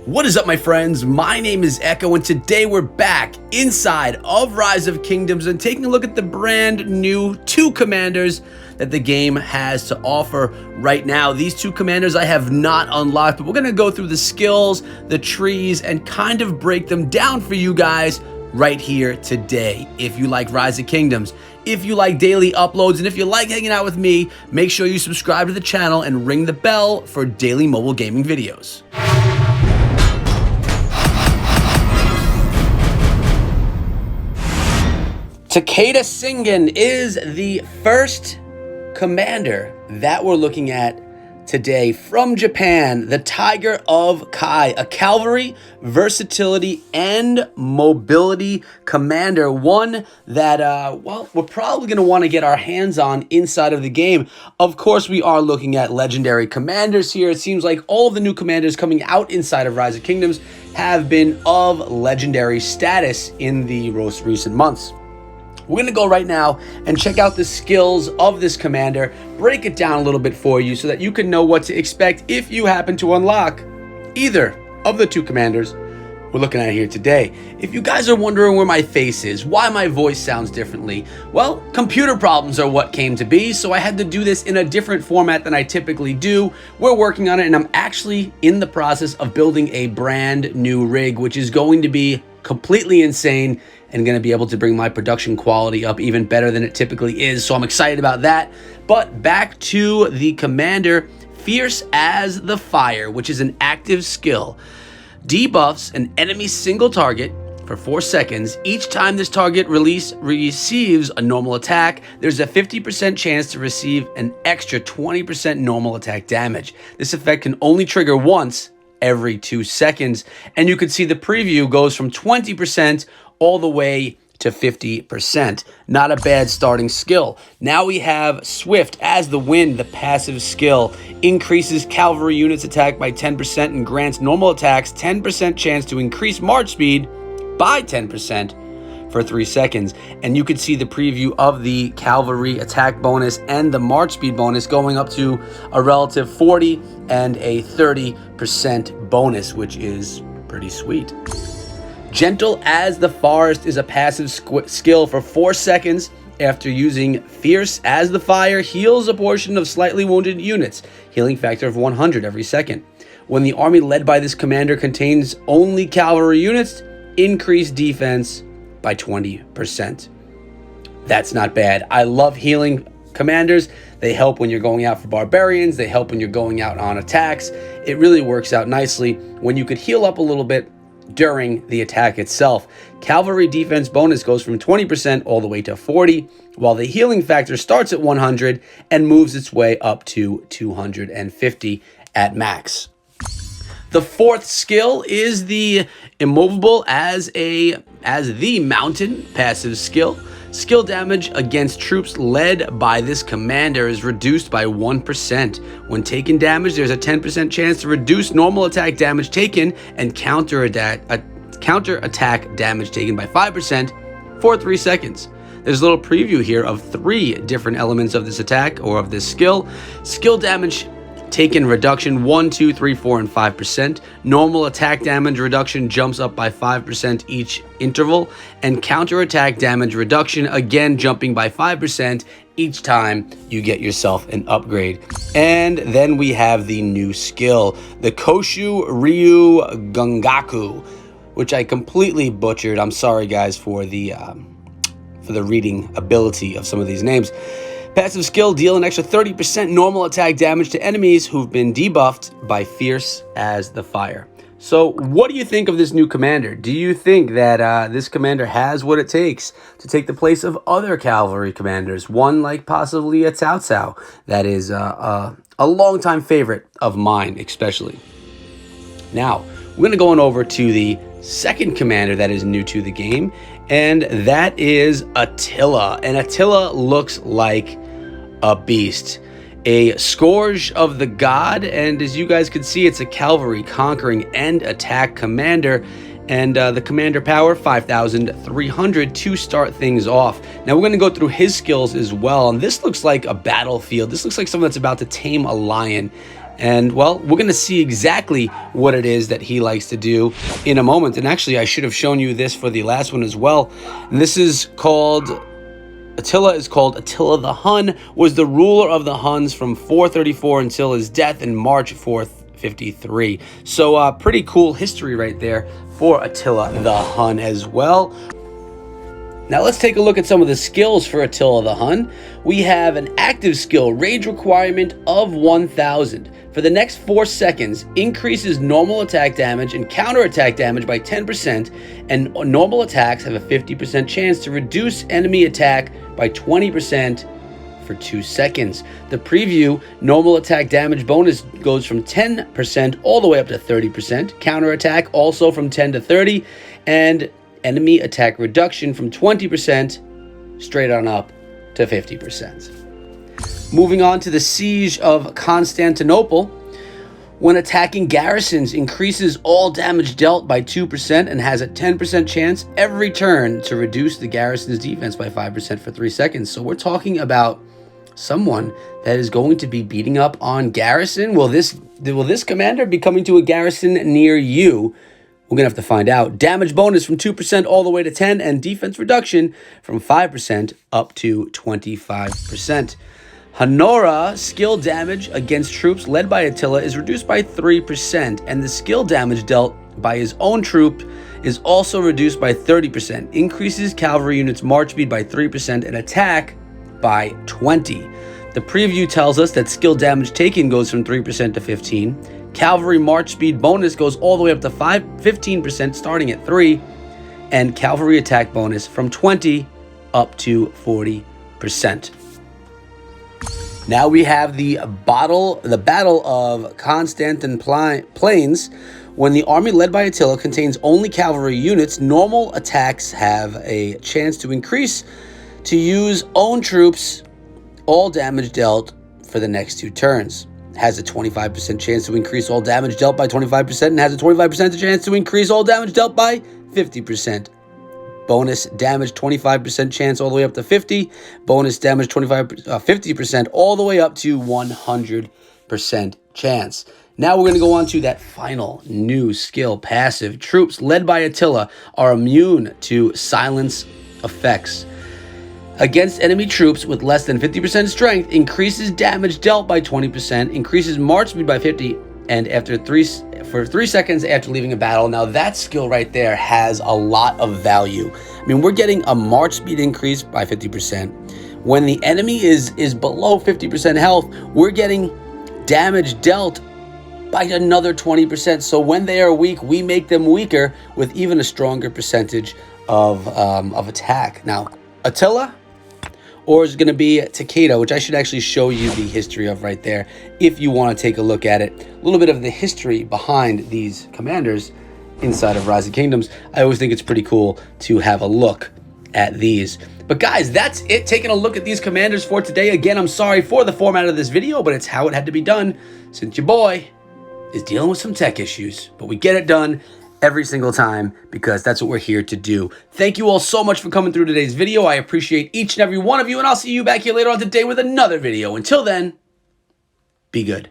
What is up, my friends? My name is Echo, and today we're back inside of Rise of Kingdoms and taking a look at the brand new 2 commanders that the game has to offer right now. These 2 commanders I have not unlocked, but we're going to go through the skills, the trees, and kind of break them down for you guys right here today. If you like Rise of Kingdoms, if you like daily uploads, and if you like hanging out with me, make sure you subscribe to the channel and ring the bell for daily mobile gaming videos. Takeda Shingen is the first commander that we're looking at today from Japan, the Tiger of Kai, a cavalry, versatility, and mobility commander. One that, well, we're probably going to want to get our hands on inside of the game. Of course, we are looking at legendary commanders here. It seems like all of the new commanders coming out inside of Rise of Kingdoms have been of legendary status in the most recent months. We're going to go right now and check out the skills of this commander, break it down a little bit for you so that you can know what to expect if you happen to unlock either of the 2 commanders we're looking at here today. If you guys are wondering where my face is, why my voice sounds differently, well, computer problems are what came to be, so I had to do this in a different format than I typically do. We're working on it, and I'm actually in the process of building a brand new rig, which is going to be completely insane and going to be able to bring my production quality up even better than it typically is. So I'm excited about that. But back to the commander, Fierce as the Fire, which is an active skill. Debuffs an enemy single target for 4 seconds. Each time this target receives a normal attack, there's a 50% chance to receive an extra 20% normal attack damage. This effect can only trigger once every 2 seconds, and you can see the preview goes from 20% all the way to 50%. Not a bad starting skill. Now we have Swift as the Wind, the passive skill. Increases cavalry units attack by 10% and grants normal attacks 10% chance to increase march speed by 10% for 3 seconds. And you can see the preview of the cavalry attack bonus and the march speed bonus going up to a relative 40 and a 30% bonus, which is pretty sweet. Gentle as the Forest is a passive skill for 4 seconds. After using Fierce as the Fire, heals a portion of slightly wounded units, healing factor of 100 every second. When the army led by this commander contains only cavalry units, increase defense by 20%. That's not bad. I love healing commanders. They help when you're going out for barbarians. They help when you're going out on attacks. It really works out nicely when you could heal up a little bit during the attack itself. Cavalry defense bonus goes from 20% all the way to 40, while the healing factor starts at 100 and moves its way up to 250 at max. The 4th skill is the Immovable as the Mountain passive skill. Skill damage against troops led by this commander is reduced by 1%. When taking damage, there's a 10% chance to reduce normal attack damage taken and counter attack damage taken by 5% for 3 seconds. There's a little preview here of 3 different elements of this attack or of this skill. Skill damage taken reduction 1, 2, 3, 4, and 5%. Normal attack damage reduction jumps up by 5% each interval, and counterattack damage reduction again jumping by 5% each time you get yourself an upgrade. And then we have the new skill, the Koshu Ryu Gungaku, which I completely butchered. I'm sorry guys for the reading ability of some of these names. Passive skill, deal an extra 30% normal attack damage to enemies who've been debuffed by Fierce as the Fire. So what do you think of this new commander? Do you think that this commander has what it takes to take the place of other cavalry commanders? One like possibly a Cao Cao that is a longtime favorite of mine especially. Now, we're going to go on over to the 2nd commander that is new to the game, and that is Attila. And Attila looks like a beast, a scourge of the god, and as you guys can see, it's a cavalry conquering and attack commander, and the commander power 5,300 to start things off. Now we're going to go through his skills as well, and this looks like a battlefield. This looks like someone that's about to tame a lion, And, well, we're going to see exactly what it is that he likes to do in a moment. And actually, I should have shown you this for the last one as well. And this is called... Attila is called Attila the Hun, was the ruler of the Huns from 434 until his death in March 453. So pretty cool history right there for Attila the Hun as well. Now let's take a look at some of the skills for Attila the Hun. We have an active skill, rage requirement of 1000. For the next 4 seconds, increases normal attack damage and counterattack damage by 10%, and normal attacks have a 50% chance to reduce enemy attack by 20% for 2 seconds. The preview, normal attack damage bonus goes from 10% all the way up to 30%, counterattack also from 10 to 30, and enemy attack reduction from 20% straight on up to 50%. Moving on to the Siege of Constantinople. When attacking garrisons, increases all damage dealt by 2% and has a 10% chance every turn to reduce the garrison's defense by 5% for 3 seconds. So we're talking about someone that is going to be beating up on garrison. Will this commander be coming to a garrison near you? We're going to have to find out. Damage bonus from 2% all the way to 10, and defense reduction from 5% up to 25%. Honora skill damage against troops led by Attila is reduced by 3%, and the skill damage dealt by his own troop is also reduced by 30%. Increases cavalry units march speed by 3% and attack by 20%. The preview tells us that skill damage taken goes from 3% to 15%. Cavalry march speed bonus goes all the way up to 15%, starting at 3%, and cavalry attack bonus from 20% up to 40%. Now we have the Battle of Constantine Plains. When the army led by Attila contains only cavalry units, normal attacks have a chance to increase to use own troops, all damage dealt for the next 2 turns. Has a 25% chance to increase all damage dealt by 25% and has a 25% chance to increase all damage dealt by 50%. Bonus damage 25% chance all the way up to 50. Bonus damage 50% all the way up to 100% chance. Now we're going to go on to that final new skill, passive. Troops led by Attila are immune to silence effects. Against enemy troops with less than 50% strength, increases damage dealt by 20%, increases march speed by 50%, and for 3 seconds after leaving a battle. Now that skill right there has a lot of value. I mean, we're getting a march speed increase by 50%. When the enemy is below 50% health, we're getting damage dealt by another 20%. So when they are weak, we make them weaker with even a stronger percentage of attack. Now, Attila, or is it going to be Takeda, which I should actually show you the history of right there if you want to take a look at it. A little bit of the history behind these commanders inside of Rise of Kingdoms. I always think it's pretty cool to have a look at these. But guys, that's it. Taking a look at these commanders for today. Again, I'm sorry for the format of this video, but it's how it had to be done since your boy is dealing with some tech issues. But we get it done every single time because that's what we're here to do. Thank you all so much for coming through today's video. I appreciate each and every one of you, and I'll see you back here later on today with another video. Until then, be good.